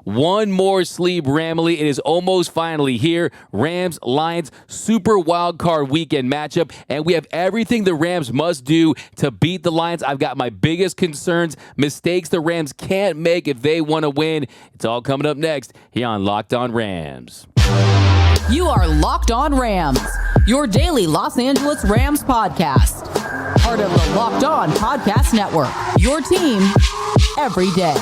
one more sleep, Ramily. It is almost finally here. Rams, Lions, Super Wildcard weekend matchup, and we have everything the Rams must do to beat the Lions. I've got my biggest concerns, mistakes the Rams can't make if they want to win. It's all coming up next here on Locked On Rams. You are Locked On Rams, your daily Los Angeles Rams podcast. Part of the Locked On Podcast Network, your team every day.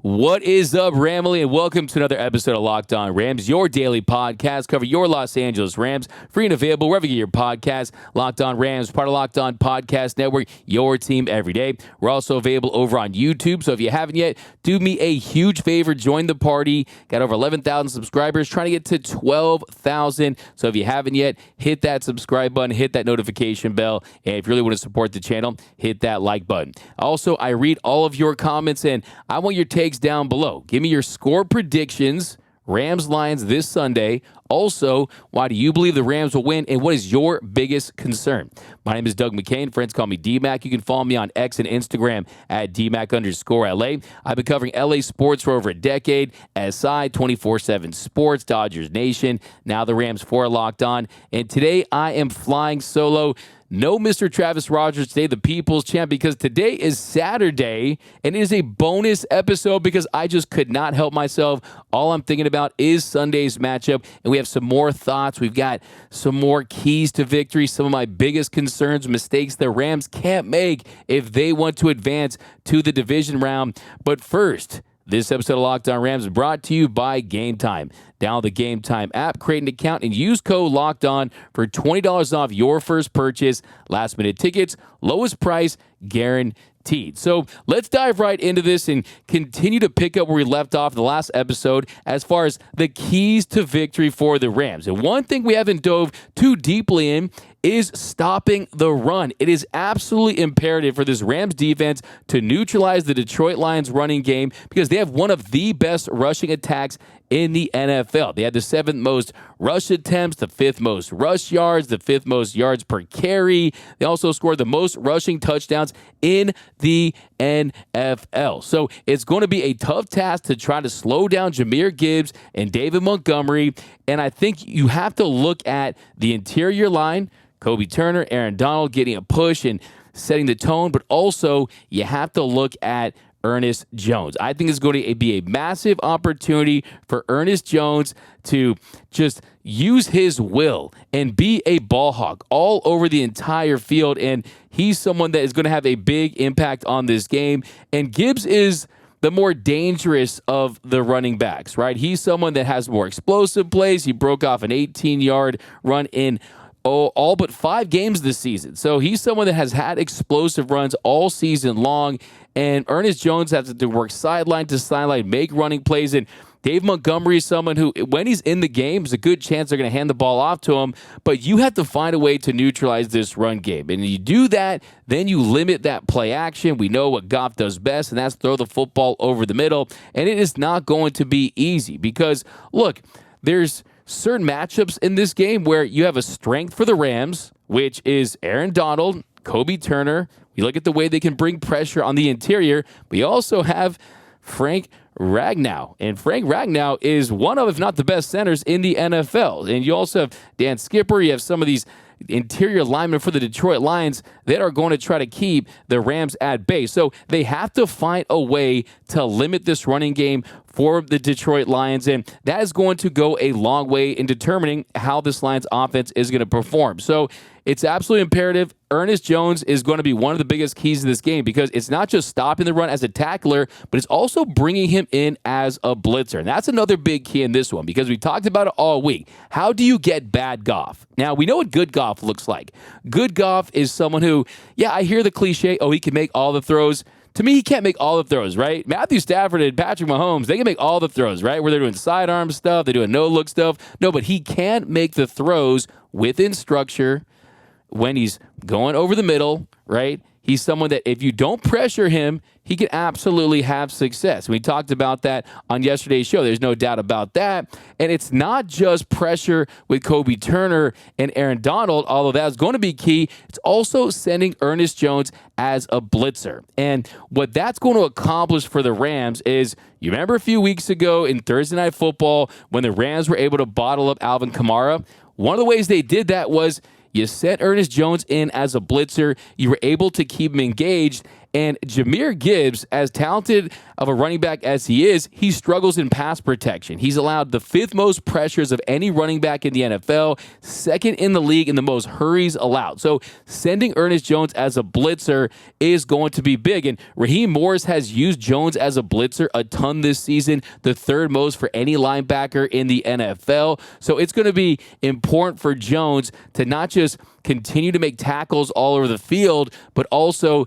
What is up, Ramily, and welcome to another episode of Locked On Rams, your daily podcast. Cover your Los Angeles Rams, free and available wherever you get your podcast. Locked On Rams, part of Locked On Podcast Network, your team every day. We're also available over on YouTube, so if you haven't yet, do me a huge favor, join the party. Got over 11,000 subscribers, trying to get to 12,000. So if you haven't yet, hit that subscribe button, hit that notification bell, and if you really want to support the channel, hit that like button. Also, I read all of your comments, and I want your takes down below. Give me your score predictions, Rams Lions this Sunday. Also, why do you believe the Rams will win, and what is your biggest concern? My name is Doug McCain. Friends call me D-Mac. You can follow me on X and Instagram at DMac_LA. I've been covering LA sports for over a decade. SI 24/7 Sports, Dodgers Nation, now the Rams for Locked On. And today I am flying solo. No Mr. Travis Rogers today, the People's Champ, because today is Saturday, and it is a bonus episode because I just could not help myself. All I'm thinking about is Sunday's matchup, and we have some more thoughts. We've got some more keys to victory, some of my biggest concerns, mistakes the Rams can't make if they want to advance to the division round. But first, this episode of Locked On Rams is brought to you by Gametime. Download the Gametime app, create an account, and use code LOCKEDON for $20 off your first purchase. Last-minute tickets, lowest price, guaranteed. So let's dive right into this and continue to pick up where we left off in the last episode as far as the keys to victory for the Rams. And one thing we haven't dove too deeply in is stopping the run. It is absolutely imperative for this Rams defense to neutralize the Detroit Lions running game because they have one of the best rushing attacks in the NFL. They had the 7th most rush attempts, the 5th most rush yards, the 5th most yards per carry. They also scored the most rushing touchdowns in the NFL. So it's going to be a tough task to try to slow down Jahmyr Gibbs and David Montgomery. And I think you have to look at the interior line, Kobe Turner, Aaron Donald getting a push and setting the tone, but also you have to look at Ernest Jones. I think it's going to be a massive opportunity for Ernest Jones to just use his will and be a ball hawk all over the entire field, and he's someone that is going to have a big impact on this game. And Gibbs is the more dangerous of the running backs, right? He's someone that has more explosive plays. He broke off an 18-yard run in all but 5 games this season. So he's someone that has had explosive runs all season long. And Ernest Jones has to work sideline to sideline, make running plays. And Dave Montgomery is someone who, when he's in the game, there's a good chance they're going to hand the ball off to him. But you have to find a way to neutralize this run game. And you do that, then you limit that play action. We know what Goff does best, and that's throw the football over the middle. And it is not going to be easy because, look, there's certain matchups in this game where you have a strength for the Rams, which is Aaron Donald, Kobe Turner. We look at the way they can bring pressure on the interior. We also have Frank Ragnow. And Frank Ragnow is one of, if not the best centers in the NFL. And you also have Dan Skipper. You have some of these interior linemen for the Detroit Lions that are going to try to keep the Rams at bay. So they have to find a way to limit this running game for the Detroit Lions, and that is going to go a long way in determining how this Lions offense is going to perform. So it's absolutely imperative. Ernest Jones is going to be one of the biggest keys to this game because it's not just stopping the run as a tackler, but it's also bringing him in as a blitzer. And that's another big key in this one because we talked about it all week. How do you get bad Goff? Now, we know what good Goff looks like. Good Goff is someone who, yeah, I hear the cliche, oh, he can make all the throws. To me, he can't make all the throws, right? Matthew Stafford and Patrick Mahomes, they can make all the throws, right? Where they're doing sidearm stuff, they're doing no-look stuff. No, but he can't make the throws within structure when he's going over the middle, right? he's someone that if you don't pressure him, he can absolutely have success. We talked about that on yesterday's show. There's no doubt about that. And it's not just pressure with Kobe Turner and Aaron Donald, although that's going to be key. It's also sending Ernest Jones as a blitzer. And what that's going to accomplish for the Rams is, you remember a few weeks ago in Thursday Night Football when the Rams were able to bottle up Alvin Kamara? One of the ways they did that was you sent Ernest Jones in as a blitzer. You were able to keep him engaged. And Jahmyr Gibbs, as talented of a running back as he is, he struggles in pass protection. He's allowed the 5th most pressures of any running back in the NFL, 2nd in the league in the most hurries allowed. So sending Ernest Jones as a blitzer is going to be big. And Raheem Morris has used Jones as a blitzer a ton this season, the 3rd most for any linebacker in the NFL. So it's going to be important for Jones to not just continue to make tackles all over the field, but also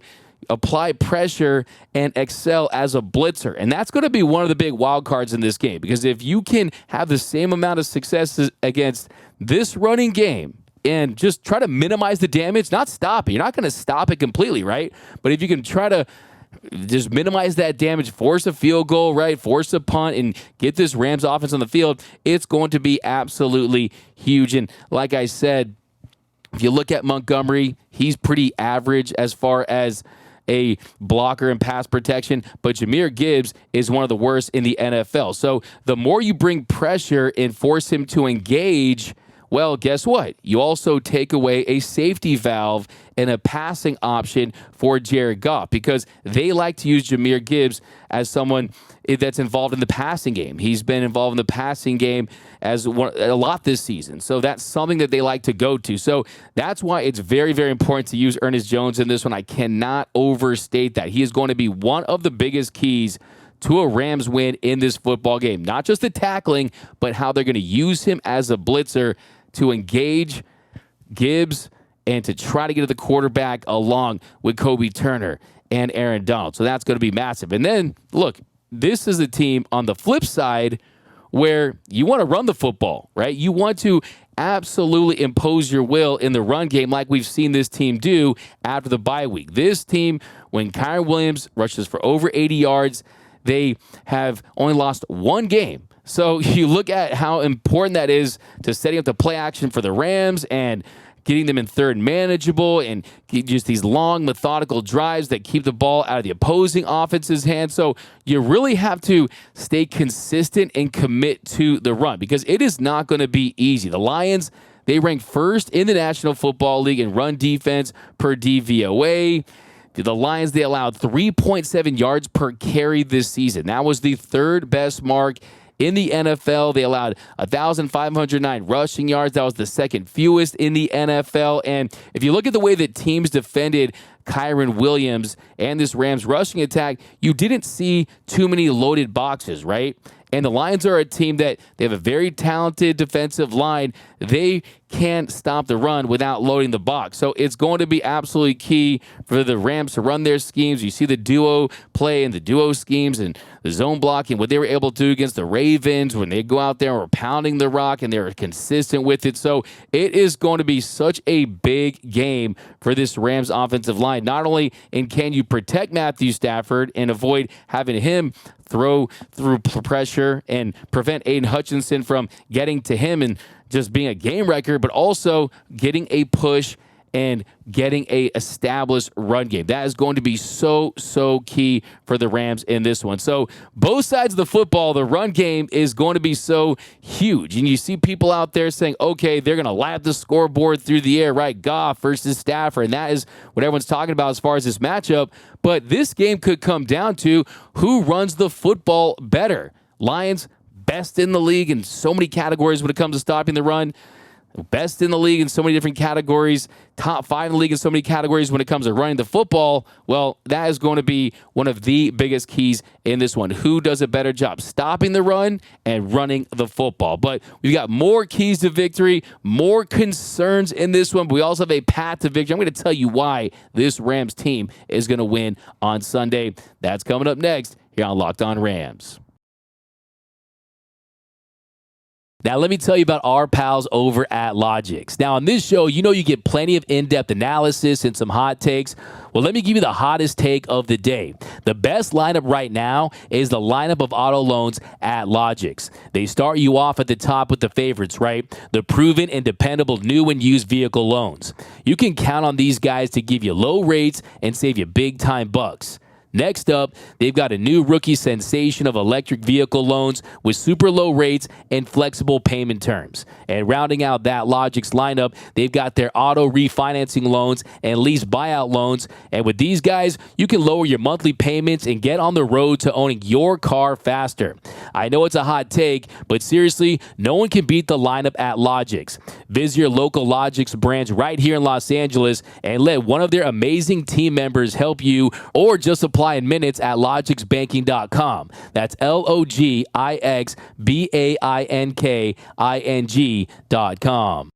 apply pressure and excel as a blitzer. And that's going to be one of the big wild cards in this game, because if you can have the same amount of success against this running game and just try to minimize the damage, not stop it. You're not going to stop it completely, right? But if you can try to just minimize that damage, force a field goal, right? Force a punt and get this Rams offense on the field, it's going to be absolutely huge. And like I said, if you look at Montgomery, he's pretty average as far as a blocker and pass protection, but Jahmyr Gibbs is one of the worst in the NFL. So the more you bring pressure and force him to engage, well, guess what? You also take away a safety valve and a passing option for Jared Goff, because they like to use Jahmyr Gibbs as someone that's involved in the passing game. He's been involved in the passing game a lot this season. So that's something that they like to go to. So that's why it's very, very important to use Ernest Jones in this one. I cannot overstate that. He is going to be one of the biggest keys to a Rams win in this football game. Not just the tackling, but how they're going to use him as a blitzer to engage Gibbs and to try to get to the quarterback along with Kobe Turner and Aaron Donald. So that's going to be massive. And then, look, this is a team on the flip side where you want to run the football, right? You want to absolutely impose your will in the run game like we've seen this team do after the bye week. This team, when Kyren Williams rushes for over 80 yards, they have only lost one game. So you look at how important that is to setting up the play action for the Rams and getting them in third and manageable, and just these long, methodical drives that keep the ball out of the opposing offense's hands. So you really have to stay consistent and commit to the run, because it is not going to be easy. The Lions, they rank 1st in the National Football League in run defense per DVOA. The Lions, they allowed 3.7 yards per carry this season. That was the 3rd best mark in the NFL. They allowed 1,509 rushing yards. That was the 2nd fewest in the NFL. And if you look at the way that teams defended Kyren Williams and this Rams rushing attack, you didn't see too many loaded boxes, right? And the Lions are a team that they have a very talented defensive line. They can't stop the run without loading the box. So it's going to be absolutely key for the Rams to run their schemes. You see the duo play and the duo schemes and the zone blocking, what they were able to do against the Ravens when they go out there and were pounding the rock, and they were consistent with it. So it is going to be such a big game for this Rams offensive line. Not only can you protect Matthew Stafford and avoid having him throw through pressure and prevent Aiden Hutchinson from getting to him and just being a game wrecker, but also getting a push and getting a established run game. That is going to be so key for the Rams in this one. So both sides of the football, the run game is going to be so huge. And you see people out there saying, okay, they're going to lap the scoreboard through the air, right? Goff versus Stafford. And that is what everyone's talking about as far as this matchup. But this game could come down to who runs the football better. Lions, best in the league in so many categories when it comes to stopping the run. Best in the league in so many different categories, top 5 in the league in so many categories when it comes to running the football. Well, that is going to be one of the biggest keys in this one. Who does a better job stopping the run and running the football? But we've got more keys to victory, more concerns in this one, but we also have a path to victory. I'm going to tell you why this Rams team is going to win on Sunday. That's coming up next here on Locked On Rams. Now, let me tell you about our pals over at Logix. Now, on this show, you know you get plenty of in-depth analysis and some hot takes. Well, let me give you the hottest take of the day. The best lineup right now is the lineup of auto loans at Logix. They start you off at the top with the favorites, right? The proven and dependable new and used vehicle loans. You can count on these guys to give you low rates and save you big-time bucks. Next up, they've got a new rookie sensation of electric vehicle loans with super low rates and flexible payment terms. And rounding out that Logix lineup, they've got their auto refinancing loans and lease buyout loans. And with these guys, you can lower your monthly payments and get on the road to owning your car faster. I know it's a hot take, but seriously, no one can beat the lineup at Logix. Visit your local Logix branch right here in Los Angeles and let one of their amazing team members help you, or just apply in minutes at logixbanking.com. That's LOGIXBAINKING.com.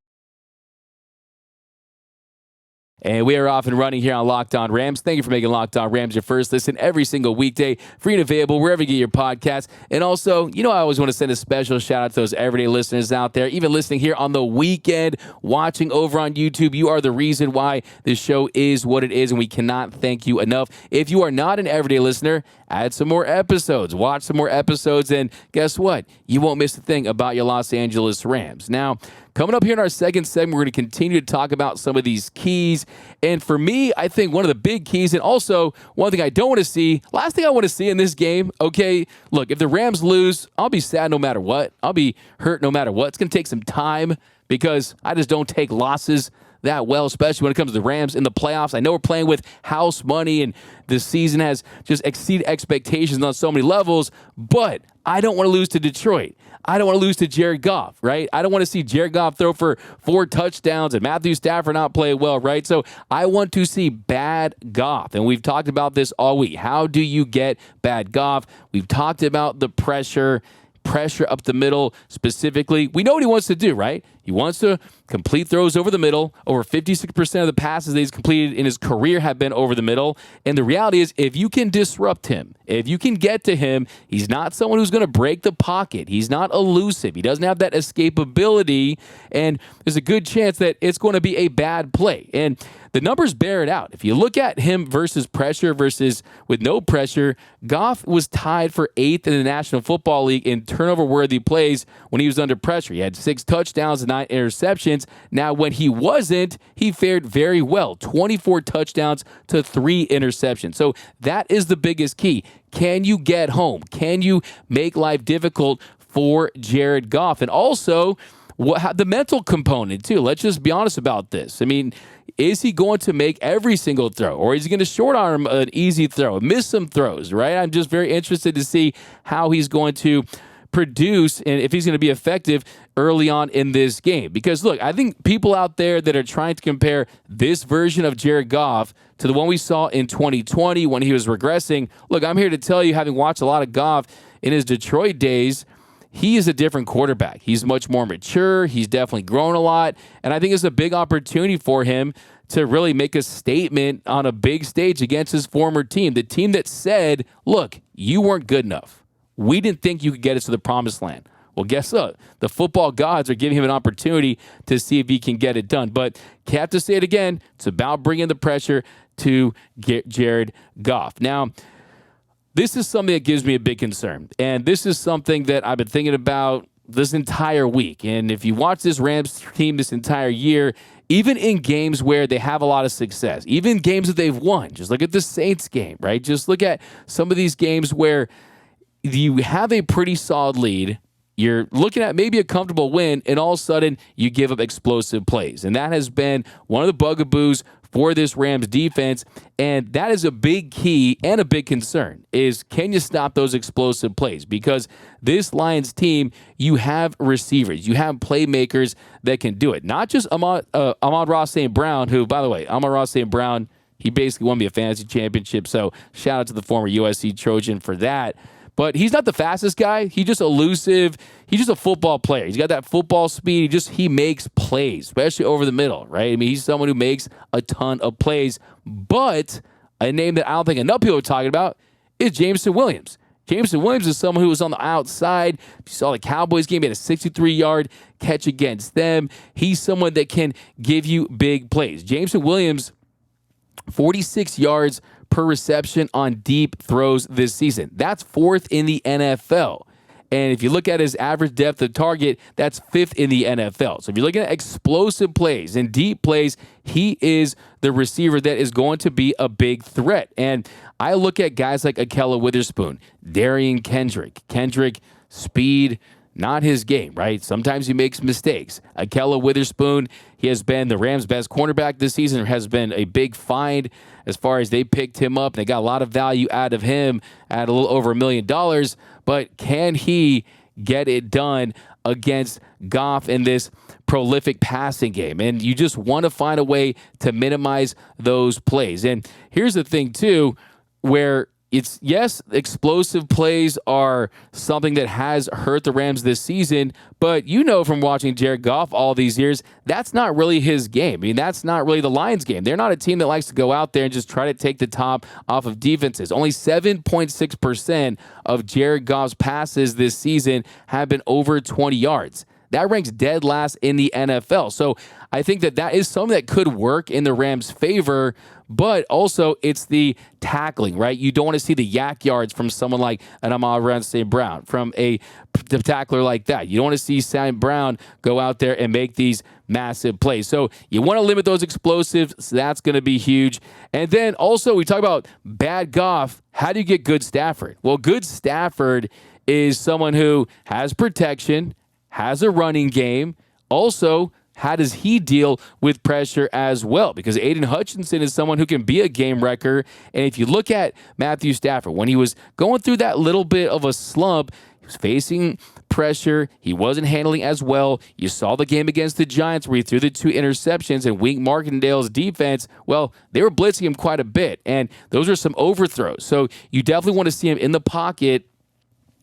And we are off and running here on Locked On Rams. Thank you for making Locked On Rams your first listen every single weekday. Free and available wherever you get your podcasts. And also, you know, I always want to send a special shout out to those everyday listeners out there, even listening here on the weekend, watching over on YouTube. You are the reason why this show is what it is, and we cannot thank you enough. If you are not an everyday listener, add some more episodes, watch some more episodes, and guess what? You won't miss a thing about your Los Angeles Rams. Now, coming up here in our second segment, we're going to continue to talk about some of these keys. And for me, I think one of the big keys, and also one thing I don't want to see, last thing I want to see in this game, okay, look, if the Rams lose, I'll be sad no matter what. I'll be hurt no matter what. It's going to take some time because I just don't take losses that well, especially when it comes to the Rams in the playoffs. I know we're playing with house money and this season has just exceeded expectations on so many levels, but I don't want to lose to Detroit. I don't want to lose to Jared Goff, right? I don't want to see Jared Goff throw for 4 touchdowns and Matthew Stafford not play well, right? So I want to see bad Goff, and we've talked about this all week. How do you get bad Goff? We've talked about the pressure up the middle specifically. We know what he wants to do, right? He wants to complete throws over the middle. Over 56% of the passes that he's completed in his career have been over the middle. And the reality is, if you can disrupt him, if you can get to him, he's not someone who's going to break the pocket. He's not elusive. He doesn't have that escapability. And there's a good chance that it's going to be a bad play. And the numbers bear it out. If you look at him versus pressure versus with no pressure, Goff was tied for 8th in the National Football League in turnover-worthy plays when he was under pressure. He had 6 touchdowns and 9 interceptions. Now, when he wasn't, he fared very well. 24 touchdowns to 3 interceptions. So that is the biggest key. Can you get home? Can you make life difficult for Jared Goff? And also, the mental component, too. Let's just be honest about this. I mean, is he going to make every single throw, or is he going to short arm an easy throw, miss some throws, right? I'm just very interested to see how he's going to produce and if he's going to be effective early on in this game. Because, look, I think people out there that are trying to compare this version of Jared Goff to the one we saw in 2020 when he was regressing, look, I'm here to tell you, having watched a lot of Goff in his Detroit days, he is a different quarterback. He's much more mature. He's definitely grown a lot. And I think it's a big opportunity for him to really make a statement on a big stage against his former team. The team that said, look, you weren't good enough. We didn't think you could get us to the promised land. Well, guess what? The football gods are giving him an opportunity to see if he can get it done. But you have to say it again. It's about bringing the pressure to get Jared Goff. Now, this is something that gives me a big concern. And this is something that I've been thinking about this entire week. And if you watch this Rams team this entire year, even in games where they have a lot of success, even games that they've won, just look at the Saints game, right? Just look at some of these games where you have a pretty solid lead, you're looking at maybe a comfortable win, and all of a sudden you give up explosive plays. And that has been one of the bugaboos for this Rams defense, and that is a big key and a big concern, is can you stop those explosive plays? Because this Lions team, you have receivers, you have playmakers that can do it. Not just Amon-Ra St. Brown, who, by the way, Amon-Ra St. Brown, he basically won me a fantasy championship, so shout out to the former USC Trojan for that. But he's not the fastest guy. He's just elusive. He's just a football player. He's got that football speed. He makes plays, especially over the middle, right? I mean, he's someone who makes a ton of plays. But a name that I don't think enough people are talking about is Jameson Williams. Jameson Williams is someone who was on the outside. You saw the Cowboys game, he had a 63-yard catch against them. He's someone that can give you big plays. Jameson Williams, 46 yards per reception on deep throws this season. That's 4th in the NFL. And if you look at his average depth of target, that's 5th in the NFL. So if you're looking at explosive plays and deep plays, he is the receiver that is going to be a big threat. And I look at guys like Akella Witherspoon, Darian Kendrick. Kendrick, speed, not his game, right? Sometimes he makes mistakes. Akella Witherspoon, he has been the Rams' best cornerback this season, has been a big find as far as they picked him up. And they got a lot of value out of him at a little over $1 million. But can he get it done against Goff in this prolific passing game? And you just want to find a way to minimize those plays. And here's the thing, too, where it's, yes, explosive plays are something that has hurt the Rams this season, but you know from watching Jared Goff all these years, that's not really his game. I mean, that's not really the Lions' game. They're not a team that likes to go out there and just try to take the top off of defenses. Only 7.6% of Jared Goff's passes this season have been over 20 yards. That ranks dead last in the NFL. So I think that is something that could work in the Rams' favor, but also it's the tackling, right? You don't want to see the yak yards from someone like an Amon-Ra St. Brown, from a tackler like that. You don't want to see St. Brown go out there and make these massive plays. So you want to limit those explosives. So that's going to be huge. And then also we talk about bad Goff. How do you get good Stafford? Well, good Stafford is someone who has protection, has a running game. Also, how does he deal with pressure as well? Because Aiden Hutchinson is someone who can be a game wrecker. And if you look at Matthew Stafford, when he was going through that little bit of a slump, he was facing pressure. He wasn't handling as well. You saw the game against the Giants where he threw the 2 interceptions, and Wink Martindale's defense, well, they were blitzing him quite a bit. And those are some overthrows. So you definitely want to see him in the pocket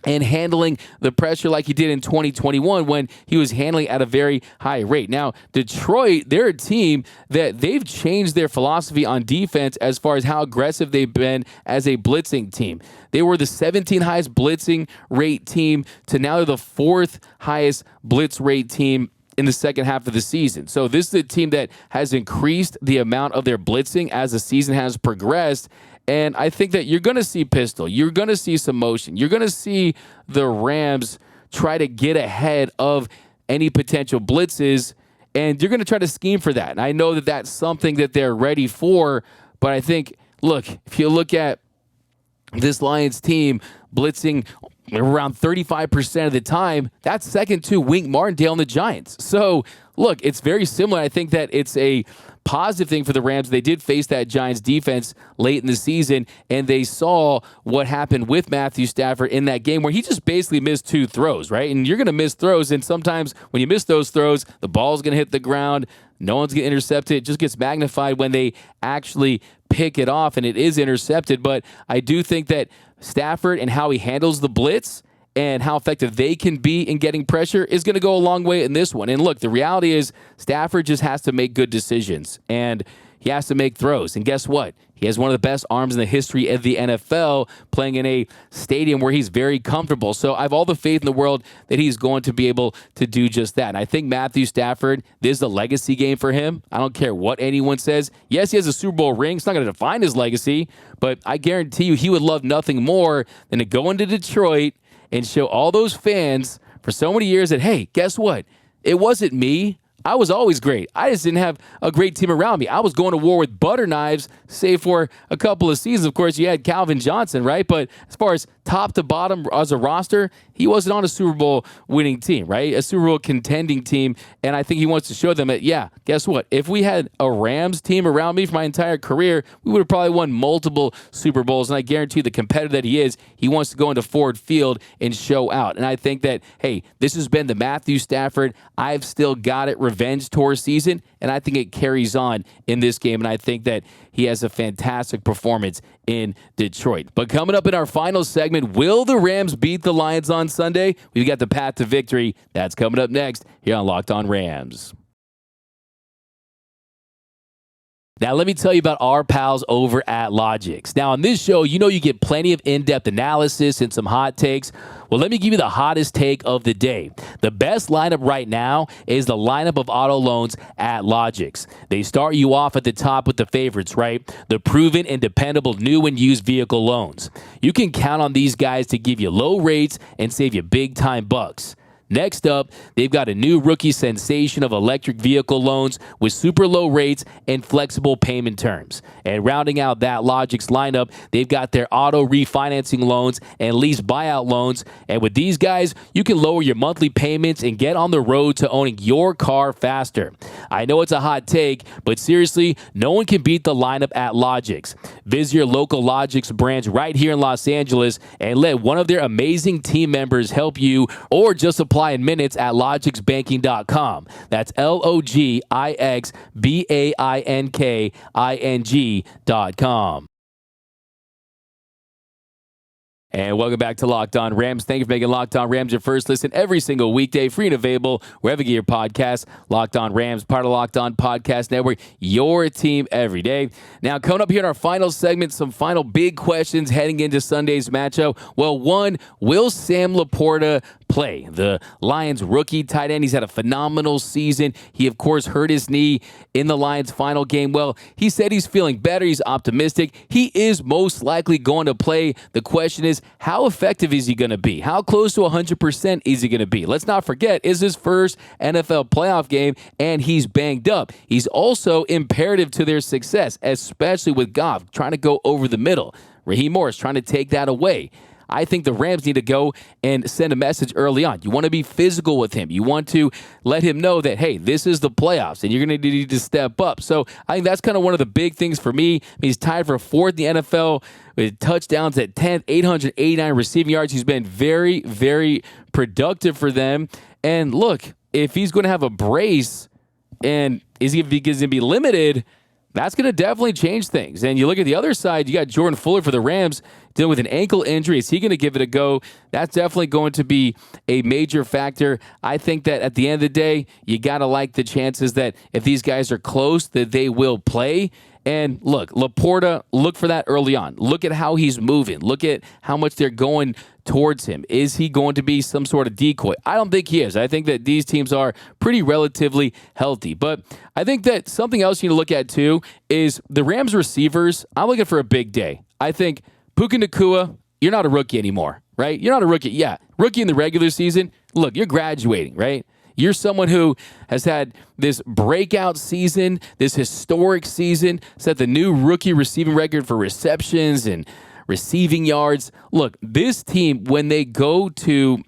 and handling the pressure like he did in 2021 when he was handling at a very high rate. Now, Detroit, they're a team that they've changed their philosophy on defense as far as how aggressive they've been as a blitzing team. They were the 17th highest blitzing rate team to now they're the 4th highest blitz rate team in the second half of the season. So this is a team that has increased the amount of their blitzing as the season has progressed. And I think that you're going to see pistol. You're going to see some motion. You're going to see the Rams try to get ahead of any potential blitzes, and you're going to try to scheme for that. And I know that that's something that they're ready for, but I think, look, if you look at this Lions team blitzing around 35% of the time, that's second to Wink Martindale and the Giants. So, look, it's very similar. I think that it's a positive thing for the Rams. They did face that Giants defense late in the season, and they saw what happened with Matthew Stafford in that game where he just basically missed 2 throws, right? And you're going to miss throws, and sometimes when you miss those throws, the ball's going to hit the ground. No one's going to intercept it. It just gets magnified when they actually pick it off, and it is intercepted. But I do think that Stafford and how he handles the blitz and how effective they can be in getting pressure is going to go a long way in this one. And look, the reality is Stafford just has to make good decisions, and he has to make throws. And guess what? He has one of the best arms in the history of the NFL, playing in a stadium where he's very comfortable. So I have all the faith in the world that he's going to be able to do just that. And I think Matthew Stafford, this is a legacy game for him. I don't care what anyone says. Yes, he has a Super Bowl ring. It's not going to define his legacy, but I guarantee you he would love nothing more than to go into Detroit and show all those fans for so many years that, hey, guess what? It wasn't me. I was always great. I just didn't have a great team around me. I was going to war with butter knives, save for a couple of seasons. Of course, you had Calvin Johnson, right? But as far as top to bottom as a roster, he wasn't on a Super Bowl winning team, right? A Super Bowl contending team. And I think he wants to show them that, yeah, guess what? If we had a Rams team around me for my entire career, we would have probably won multiple Super Bowls. And I guarantee the competitor that he is, he wants to go into Ford Field and show out. And I think that, hey, this has been the Matthew Stafford, I've still got it revenge tour season. And I think it carries on in this game. And I think that he has a fantastic performance in Detroit. But coming up in our final segment, will the Rams beat the Lions on Sunday? We've got the path to victory. That's coming up next here on Locked On Rams. Now, let me tell you about our pals over at Logix. Now, on this show, you get plenty of in-depth analysis and some hot takes. Well, let me give you the hottest take of the day. The best lineup right now is the lineup of auto loans at Logix. They start you off at the top with the favorites, right? The proven and dependable new and used vehicle loans. You can count on these guys to give you low rates and save you big-time bucks. Next up, they've got a new rookie sensation of electric vehicle loans with super low rates and flexible payment terms. And rounding out that Logix lineup, they've got their auto refinancing loans and lease buyout loans. And with these guys, you can lower your monthly payments and get on the road to owning your car faster. I know it's a hot take, but seriously, no one can beat the lineup at Logix. Visit your local Logix branch right here in Los Angeles and let one of their amazing team members help you, or just apply in minutes at logixbanking.com. That's LOGIXBAINKING.com. And welcome back to Locked On Rams. Thank you for making Locked On Rams your first listen every single weekday, free and available wherever you get your podcasts. Locked On Rams, part of Locked On Podcast Network, your team every day. Now, coming up here in our final segment, some final big questions heading into Sunday's matchup. Well, one, will Sam Laporta play? The Lions rookie tight end. He's had a phenomenal season. He, of course, hurt his knee in the Lions' final game. Well, he said he's feeling better. He's optimistic. He is most likely going to play. The question is, how effective is he going to be? How close to 100% is he going to be? Let's not forget, it's his first NFL playoff game, and he's banged up. He's also imperative to their success, especially with Goff trying to go over the middle. Raheem Morris trying to take that away. I think the Rams need to go and send a message early on. You want to be physical with him. You want to let him know that, hey, this is the playoffs, and you're going to need to step up. So I think that's kind of one of the big things for me. He's tied for fourth in the NFL with touchdowns at 10th, 889 receiving yards. He's been very, very productive for them. And look, if he's going to have a brace and is he going to be limited, that's going to definitely change things. And you look at the other side, you got Jordan Fuller for the Rams dealing with an ankle injury. Is he going to give it a go? That's definitely going to be a major factor. I think that at the end of the day, you got to like the chances that if these guys are close, that they will play. And look, Laporta, look for that early on. Look at how he's moving. Look at how much they're going towards him. Is he going to be some sort of decoy? I don't think he is. I think that these teams are pretty relatively healthy. But I think that something else you need to look at too is the Rams receivers. I'm looking for a big day. I think Puka Nacua, you're not a rookie anymore, right? You're not a rookie. Yeah, rookie in the regular season. Look, you're graduating, right? You're someone who has had this breakout season, this historic season, set the new rookie receiving record for receptions and receiving yards. Look, this team, when they go to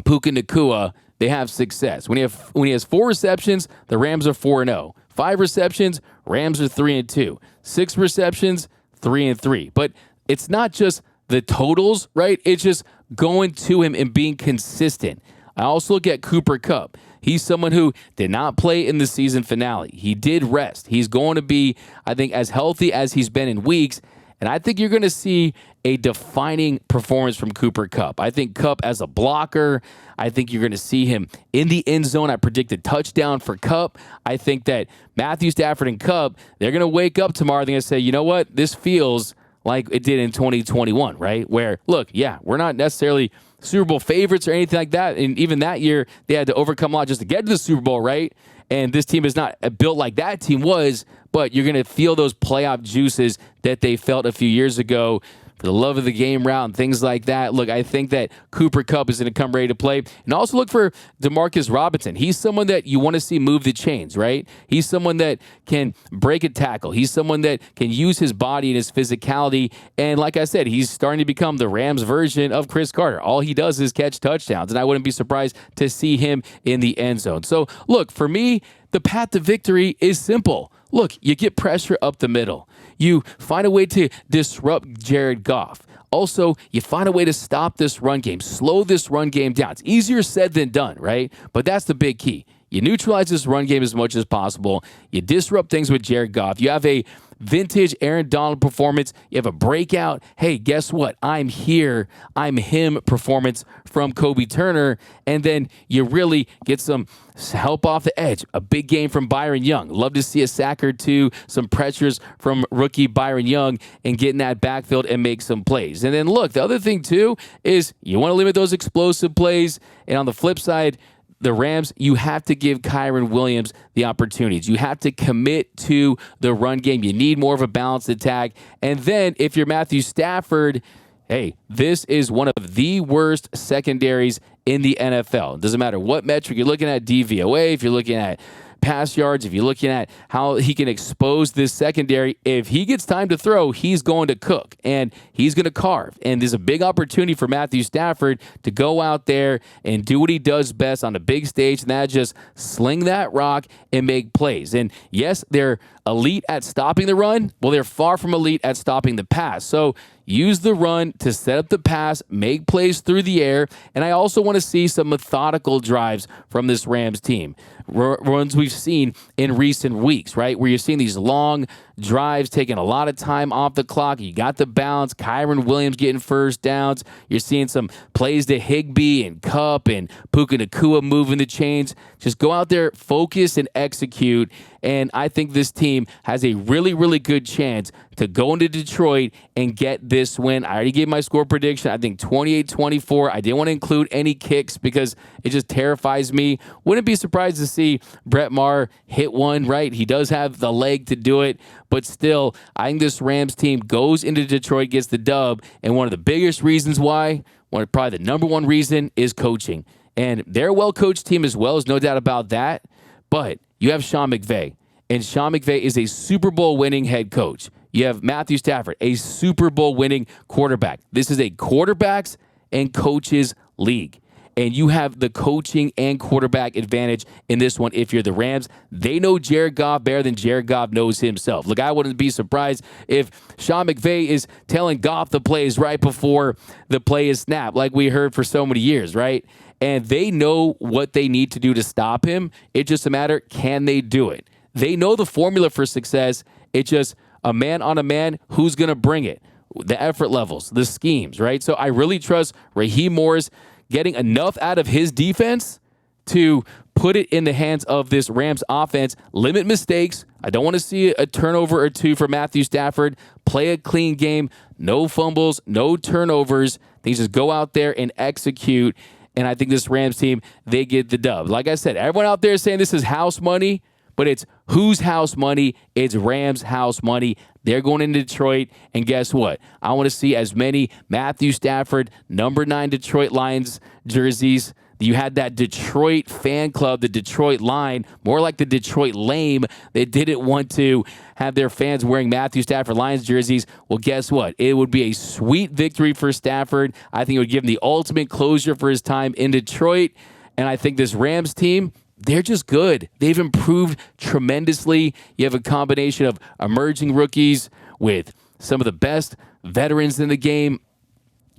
Puka Nacua, they have success. When he has 4 receptions, the Rams are 4-0. 5 receptions, Rams are 3-2. 6 receptions, 3-3. But it's not just the totals, right? It's just going to him and being consistent. I also look at Cooper Kupp. He's someone who did not play in the season finale. He did rest. He's going to be, I think, as healthy as he's been in weeks. And I think you're going to see a defining performance from Cooper Kupp. I think Kupp as a blocker, I think you're going to see him in the end zone. I predict a touchdown for Kupp. I think that Matthew Stafford and Kupp, they're going to wake up tomorrow. They're going to say, you know what? This feels like it did in 2021, right? Where, look, yeah, we're not necessarily Super Bowl favorites or anything like that. And even that year, they had to overcome a lot just to get to the Super Bowl, right? And this team is not built like that team was, but you're going to feel those playoff juices that they felt a few years ago for the love of the game route and things like that. Look, I think that Cooper Kupp is going to come ready to play. And also look for Demarcus Robinson. He's someone that you want to see move the chains, right? He's someone that can break a tackle. He's someone that can use his body and his physicality. And like I said, he's starting to become the Rams version of Chris Carter. All he does is catch touchdowns. And I wouldn't be surprised to see him in the end zone. So look, for me, the path to victory is simple. Look, you get pressure up the middle. You find a way to disrupt Jared Goff. Also, you find a way to stop this run game, slow this run game down. It's easier said than done, right? But that's the big key. You neutralize this run game as much as possible. You disrupt things with Jared Goff. You have a vintage Aaron Donald performance. You have a breakout, hey, guess what? I'm here, I'm him performance from Kobe Turner. And then you really get some help off the edge. A big game from Byron Young. Love to see a sack or two, some pressures from rookie Byron Young, and get in that backfield and make some plays. And then look, the other thing too is you want to limit those explosive plays. And on the flip side, the Rams, you have to give Kyren Williams the opportunities. You have to commit to the run game. You need more of a balanced attack. And then if you're Matthew Stafford, hey, this is one of the worst secondaries in the NFL. It doesn't matter what metric you're looking at, DVOA, if you're looking at pass yards, if you're looking at how he can expose this secondary, if he gets time to throw, he's going to cook and he's going to carve. And there's a big opportunity for Matthew Stafford to go out there and do what he does best on a big stage, and that's just sling that rock and make plays. And yes, they're elite at stopping the run. Well, they're far from elite at stopping the pass. So use the run to set up the pass, make plays through the air. And I also want to see some methodical drives from this Rams team. Runs we've seen in recent weeks, right? Where you're seeing these long drives taking a lot of time off the clock. You got the balance. Kyren Williams getting first downs. You're seeing some plays to Higbee and Kupp and Puka Nacua moving the chains. Just go out there, focus, and execute. And I think this team has a really, really good chance to go into Detroit and get this win. I already gave my score prediction. I think 28-24. I didn't want to include any kicks because it just terrifies me. Wouldn't be surprised to see Brett Maher hit one, right? He does have the leg to do it. But still, I think this Rams team goes into Detroit, gets the dub. And one of the biggest reasons why, probably the number one reason, is coaching. And they're a well-coached team as well, there's no doubt about that. But you have Sean McVay. And Sean McVay is a Super Bowl winning head coach. You have Matthew Stafford, a Super Bowl winning quarterback. This is a quarterbacks and coaches league. And you have the coaching and quarterback advantage in this one if you're the Rams. They know Jared Goff better than Jared Goff knows himself. Look, I wouldn't be surprised if Sean McVay is telling Goff the plays right before the play is snapped, like we heard for so many years, right? And they know what they need to do to stop him. It's just a matter, can they do it? They know the formula for success. It's just a man on a man, who's going to bring it? The effort levels, the schemes, right? So I really trust Raheem Morris getting enough out of his defense to put it in the hands of this Rams offense. Limit mistakes. I don't want to see a turnover or two for Matthew Stafford. Play a clean game. No fumbles, no turnovers. They just go out there and execute. And I think this Rams team, they get the dub. Like I said, everyone out there is saying this is house money, but it's whose house money? It's Rams house money. They're going into Detroit, and guess what? I want to see as many Matthew Stafford, number 9 Detroit Lions jerseys. You had that Detroit fan club, the Detroit Line, more like the Detroit Lame. They didn't want to have their fans wearing Matthew Stafford Lions jerseys. Well, guess what? It would be a sweet victory for Stafford. I think it would give him the ultimate closure for his time in Detroit, and I think this Rams team, they're just good. They've improved tremendously. You have a combination of emerging rookies with some of the best veterans in the game,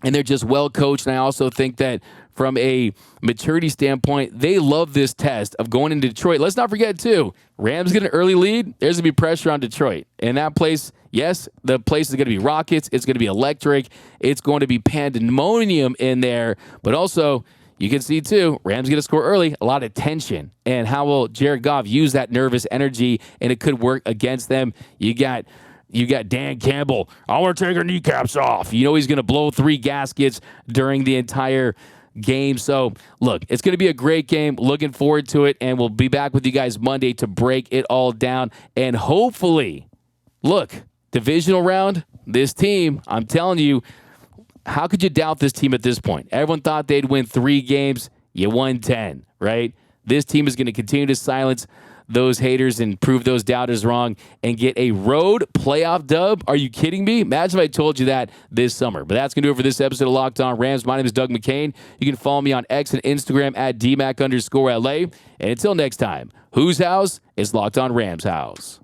and they're just well coached. And I also think that from a maturity standpoint, they love this test of going into Detroit. Let's not forget, too, Rams get an early lead. There's going to be pressure on Detroit. And that place, yes, the place is going to be rockets. It's going to be electric. It's going to be pandemonium in there. But also, you can see, too, Rams get a score early, a lot of tension. And how will Jared Goff use that nervous energy, and it could work against them. You got Dan Campbell. I want to take our kneecaps off. You know he's going to blow 3 gaskets during the entire game. So, look, it's going to be a great game. Looking forward to it, and we'll be back with you guys Monday to break it all down. And hopefully, look, divisional round, this team, I'm telling you, how could you doubt this team at this point? Everyone thought they'd win 3 games. You won 10, right? This team is going to continue to silence those haters and prove those doubters wrong and get a road playoff dub. Are you kidding me? Imagine if I told you that this summer. But that's going to do it for this episode of Locked On Rams. My name is Doug McCain. You can follow me on X and Instagram at DMAC_LA. And until next time, whose house is Locked On Rams house?